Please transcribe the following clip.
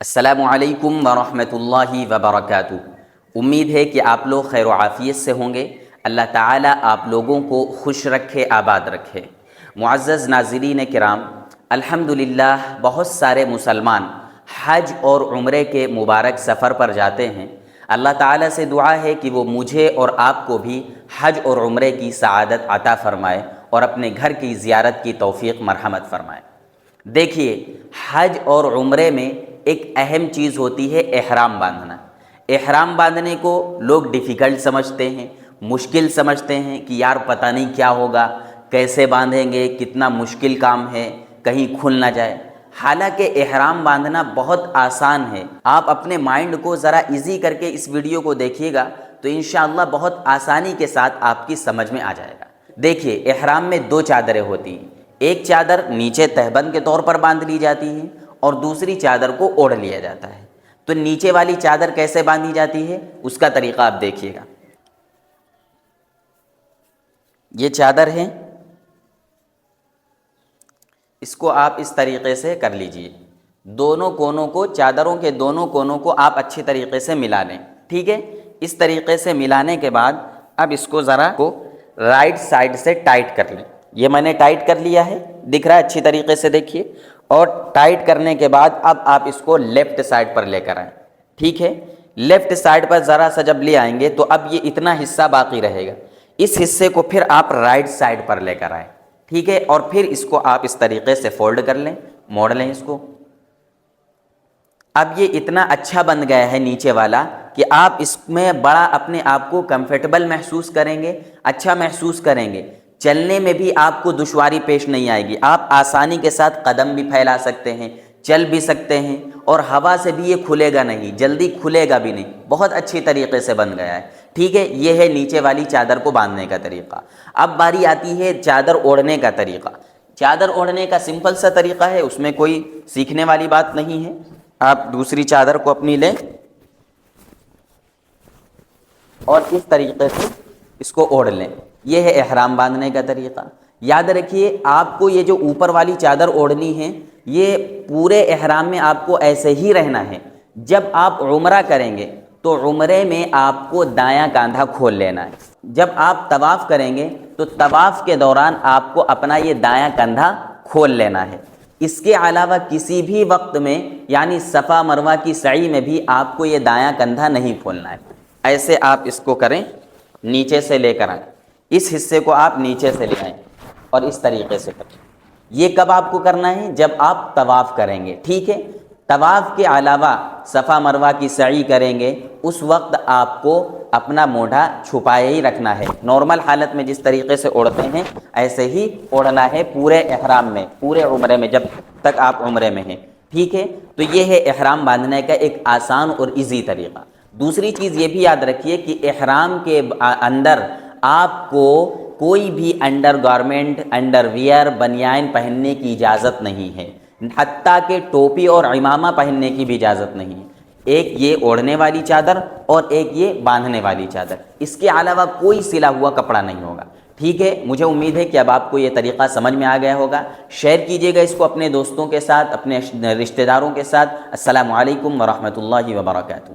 السلام علیکم ورحمۃ اللہ وبرکاتہ۔ امید ہے کہ آپ لوگ خیر و عافیت سے ہوں گے۔ اللہ تعالیٰ آپ لوگوں کو خوش رکھے، آباد رکھے۔ معزز ناظرین کرام، الحمدللہ بہت سارے مسلمان حج اور عمرے کے مبارک سفر پر جاتے ہیں۔ اللہ تعالیٰ سے دعا ہے کہ وہ مجھے اور آپ کو بھی حج اور عمرے کی سعادت عطا فرمائے اور اپنے گھر کی زیارت کی توفیق مرحمت فرمائے۔ دیکھیے، حج اور عمرے میں ایک اہم چیز ہوتی ہے احرام باندھنا۔ احرام باندھنے کو لوگ ڈیفیکلٹ سمجھتے ہیں، مشکل سمجھتے ہیں کہ یار پتہ نہیں کیا ہوگا، کیسے باندھیں گے، کتنا مشکل کام ہے، کہیں کھل نہ جائے۔ حالانکہ احرام باندھنا بہت آسان ہے۔ آپ اپنے مائنڈ کو ذرا ایزی کر کے اس ویڈیو کو دیکھیے گا تو انشاءاللہ بہت آسانی کے ساتھ آپ کی سمجھ میں آ جائے گا۔ دیکھیے، احرام میں دو چادریں ہوتی ہیں۔ ایک چادر نیچے تہبند کے طور پر باندھ لی جاتی ہے اور دوسری چادر کو اوڑھ لیا جاتا ہے۔ تو نیچے والی چادر کیسے باندھی جاتی ہے اس کا طریقہ آپ دیکھیے گا۔ یہ چادر ہے، اس کو آپ اس طریقے سے کر لیجئے۔ دونوں کونوں کو، چادروں کے دونوں کونوں کو آپ اچھی طریقے سے ملا لیں، ٹھیک ہے۔ اس طریقے سے ملانے کے بعد اب اس کو ذرا رائٹ سائڈ سے ٹائٹ کر لیں۔ یہ میں نے ٹائٹ کر لیا ہے، دکھ رہا ہے اچھی طریقے سے، دیکھیے۔ اور ٹائٹ کرنے کے بعد اب آپ اس کو لیفٹ سائڈ پر لے کر آئیں، ٹھیک ہے۔ لیفٹ سائڈ پر ذرا سا جب لے آئیں گے تو اب یہ اتنا حصہ باقی رہے گا۔ اس حصے کو پھر آپ رائٹ سائڈ پر لے کر آئیں، ٹھیک ہے۔ اور پھر اس کو آپ اس طریقے سے فولڈ کر لیں، موڑ لیں اس کو۔ اب یہ اتنا اچھا بن گیا ہے نیچے والا کہ آپ اس میں بڑا اپنے آپ کو کمفرٹیبل محسوس کریں گے، اچھا محسوس کریں گے۔ چلنے میں بھی آپ کو دشواری پیش نہیں آئے گی، آپ آسانی کے ساتھ قدم بھی پھیلا سکتے ہیں، چل بھی سکتے ہیں، اور ہوا سے بھی یہ کھلے گا نہیں، جلدی کھلے گا بھی نہیں۔ بہت اچھی طریقے سے بن گیا ہے، ٹھیک ہے۔ یہ ہے نیچے والی چادر کو باندھنے کا طریقہ۔ اب باری آتی ہے چادر اوڑھنے کا طریقہ۔ چادر اوڑھنے کا سمپل سا طریقہ ہے، اس میں کوئی سیکھنے والی بات نہیں ہے۔ آپ دوسری چادر کو اپنی لیں اور اس طریقے سے اس کو اوڑھ لیں۔ یہ ہے احرام باندھنے کا طریقہ۔ یاد رکھیے، آپ کو یہ جو اوپر والی چادر اوڑھنی ہے، یہ پورے احرام میں آپ کو ایسے ہی رہنا ہے۔ جب آپ عمرہ کریں گے تو عمرے میں آپ کو دایاں کاندھا کھول لینا ہے۔ جب آپ طواف کریں گے تو طواف کے دوران آپ کو اپنا یہ دایاں کندھا کھول لینا ہے۔ اس کے علاوہ کسی بھی وقت میں، یعنی صفا مروہ کی سعی میں بھی آپ کو یہ دایاں کندھا نہیں کھولنا ہے۔ ایسے آپ اس کو کریں، نیچے سے لے کر آئیں، اس حصے کو آپ نیچے سے لے آئیں اور اس طریقے سے کریں۔ یہ کب آپ کو کرنا ہے؟ جب آپ طواف کریں گے، ٹھیک ہے۔ طواف کے علاوہ صفا مروہ کی سعی کریں گے، اس وقت آپ کو اپنا مونڈھا چھپائے ہی رکھنا ہے۔ نارمل حالت میں جس طریقے سے اوڑھتے ہیں ایسے ہی اوڑھنا ہے پورے احرام میں، پورے عمرے میں، جب تک آپ عمرے میں ہیں، ٹھیک ہے۔ تو یہ ہے احرام باندھنے کا ایک آسان اور ایزی طریقہ۔ دوسری چیز یہ بھی یاد رکھیے کہ احرام کے اندر آپ کو کوئی بھی انڈر گارمنٹ، انڈر ویئر، بنیان پہننے کی اجازت نہیں ہے، حتیٰ کہ ٹوپی اور عمامہ پہننے کی بھی اجازت نہیں ہے۔ ایک یہ اوڑھنے والی چادر اور ایک یہ باندھنے والی چادر، اس کے علاوہ کوئی سلا ہوا کپڑا نہیں ہوگا، ٹھیک ہے۔ مجھے امید ہے کہ اب آپ کو یہ طریقہ سمجھ میں آ گیا ہوگا۔ شیئر کیجئے گا اس کو اپنے دوستوں کے ساتھ، اپنے رشتہ داروں کے ساتھ۔ السلام علیکم ورحمۃ اللہ وبرکاتہ۔